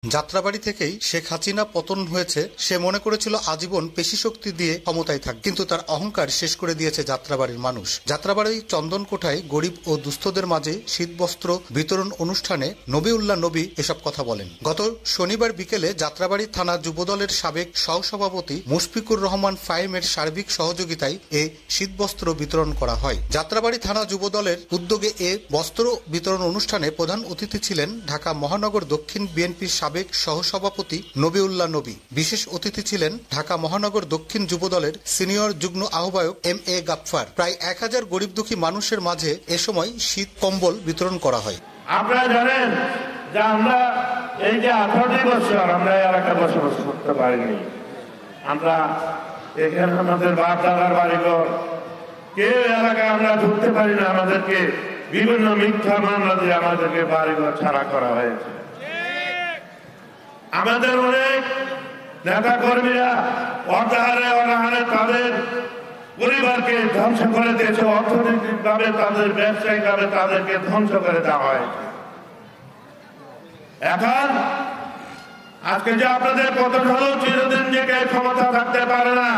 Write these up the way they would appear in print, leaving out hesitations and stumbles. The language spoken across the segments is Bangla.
যাত্রাবাড়ি থেকেই শেখ হাসিনা পতন হয়েছে। সে মনে করেছিল আজীবন পেশিশক্তি দিয়ে ক্ষমতায় থাকবে, কিন্তু তার অহংকার শেষ করে দিয়েছে যাত্রাবাড়ির মানুষ। যাত্রাবাড়ির চন্দনকোঠায় গরিব ও দুস্থদের মাঝে শীতবস্ত্র বিতরণ অনুষ্ঠানে নবীউল্লাহ নবী এসব কথা বলেন। গত শনিবার বিকেলে যাত্রাবাড়ি থানা যুবদলের সাবেক সহসভাপতি মুশফিকুর রহমান ফাহিমের সার্বিক সহযোগিতায় এ শীতবস্ত্র বিতরণ করা হয়। যাত্রাবাড়ি থানা যুবদলের উদ্যোগে এ বস্ত্র বিতরণ অনুষ্ঠানে প্রধান অতিথি ছিলেন ঢাকা মহানগর দক্ষিণ বিএনপির সাবেক সহসভাপতি নবীউল্লাহ নবী। বিশেষ অতিথি ছিলেন ঢাকা মহানগর দক্ষিণ যুবদলের সিনিয়র যুগ্ম আহ্বায়ক MA গাফফার। প্রায় 1000 গরিব দুঃখী মানুষের মাঝে এ সময় শীত কম্বল বিতরণ করা হয়। আপনারা জানেন যে আমরা এই যে 18 বছর আমরা এলাকায় বসবাস করতে পারিনি। আমরা এখানে আমাদের বাপ দাদার বাড়িঘর, কেউ এলাকায় আমরা ঢুকতে পারি না। আমাদেরকে বিভিন্ন মিথ্যা মামলা দিয়ে আমাদেরকে বাড়িঘর ছাড়া করা হয়েছে। আমাদের অনেক নেতা কর্মীরা অর্ধাহারে অনাহারে তাদের পরিবারকে ধ্বংস করে দিয়েছে। অর্থনৈতিক ভাবে তাদের ব্যবসায়িক ভাবে তাদেরকে ধ্বংস করে দেওয়া হয়েছে। এখন আজকে যে আপনাদের পতন হলো, চিরদিন যে কেউ ক্ষমতা থাকতে পারে না,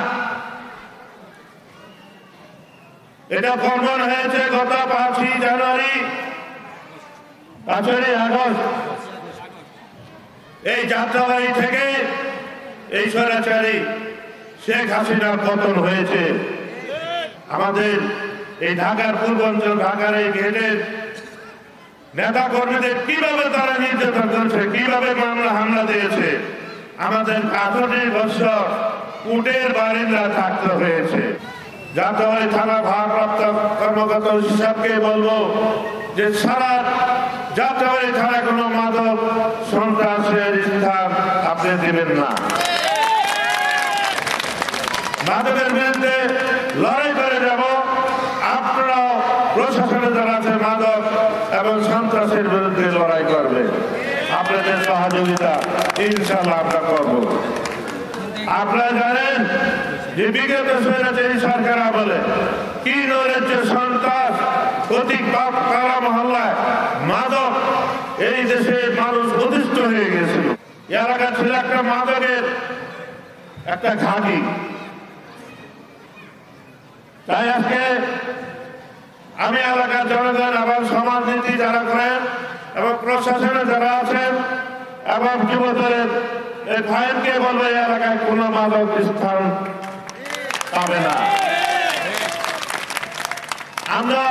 এটা প্রমাণ হয়েছে গত 5ই জানুয়ারি 5ই আগস্ট এই যাত্রাবাড়ি থেকে এই স্বৈরাচারী শেখ হাসিনার পতন হয়েছে। আমাদের এই ঢাকার পূর্বাঞ্চল, ঢাকার এই গেটের নেতা কর্মীদের কিভাবে তারা নির্যাতন করছে, কিভাবে মামলা হামলা দিয়েছে। আমাদের 18 বছর উটের বারিন্দা থাকতে হয়েছে। যাত্রাবাড়ি থানা ভারপ্রাপ্ত কর্মকর্তা হিসাবকে বলবো যে সারা যাত্রাবাড়ি থানা কোনো মাদক সন্ত্রাসের স্থান আপনি দিবেন না। মাদকের বিরুদ্ধে লড়াই করে যাব। আপনারা প্রশাসনে যারা আছে মাদক এবং সন্ত্রাসের বিরুদ্ধে লড়াই করবে, আপনাদের সহযোগিতা ইনশাআল্লাহ আমরা করব। আপনারা জানেন যে বিগত স্বৈরাচারী সরকার আমলে কি নৈরাজ্য, সন্ত্রাস, প্রতীক পাড়া মহল্লায় মাদক এই দেশে মানুষ অতিষ্ঠ হয়ে গেছিল। এলাকা ছিল একটা মাদকের একটা ঘাঁটি। তাই আজকে আমি এলাকার জনগণ এবং সমাজনীতি যারা করেন এবং প্রশাসনে যারা আছেন এবং যুবদলের এই ফাহিমকে বলবো, এই এলাকায় কোনো মাদক স্থান পাবে না। আমরা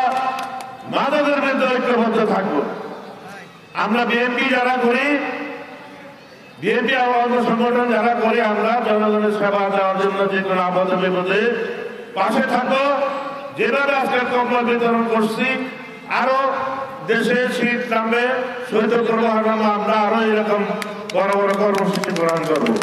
মাদকের বিরুদ্ধে ঐক্যবদ্ধ থাকবো। আমরা বিএনপি যারা করি, বিএনপি অঙ্গ সংগঠন যারা করি, আমরা জনগণের সেবা দেওয়ার জন্য যে কোনো আপদে বিপদে পাশে থাকবো। যেভাবে আজকে কম্বল বিতরণ করছি, আরো দেশে শীত নামবে, শৈত্য প্রবাহ নামবে, আমরা আরো এরকম বড় বড় কর্মসূচি গ্রহণ করবো।